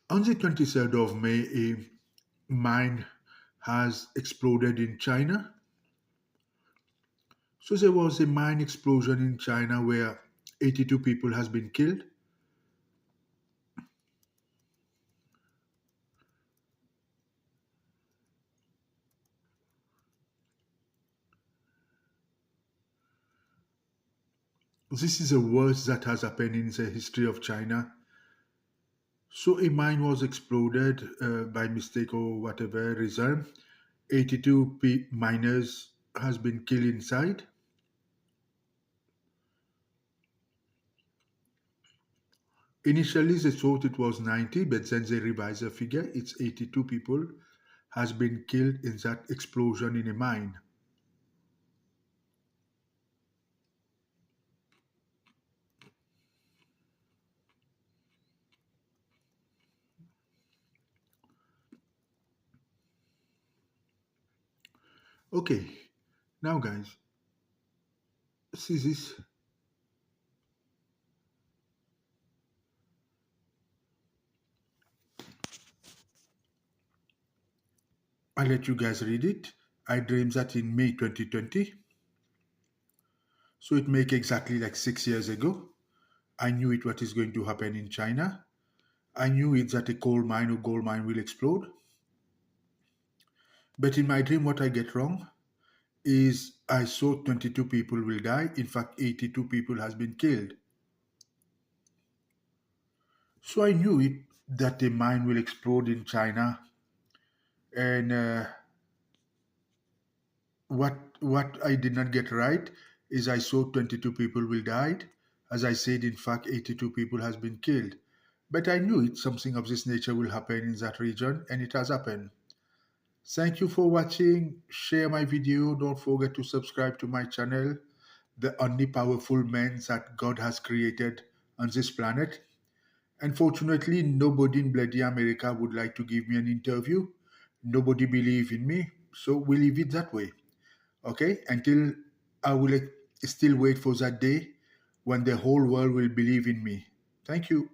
On the 23rd of May, a mine has exploded in China. So there was a mine explosion in China where 82 people has been killed. This is the worst that has happened in the history of China. So a mine was exploded by mistake or whatever reason. 82 miners has been killed inside. Initially, they thought it was 90, but then they revised the figure. It's 82 people has been killed in that explosion in a mine. Okay, now guys, see this. I let you guys read it. I dreamed that in May 2020. So it make exactly like 6 years ago. I knew it what is going to happen in China. I knew it that a coal mine or gold mine will explode. But in my dream, what I get wrong is I saw 22 people will die. In fact, 82 people has been killed. So I knew it that a mine will explode in China. And what I did not get right is I saw 22 people will died. As I said, in fact, 82 people has been killed. But I knew it something of this nature will happen in that region, and it has happened. Thank you for watching. Share my video. Don't forget to subscribe to my channel, the only powerful man that God has created on this planet. Unfortunately, nobody in bloody America would like to give me an interview. Nobody believe in me. So we leave it that way. Okay? Until I will still wait for that day when the whole world will believe in me. Thank you.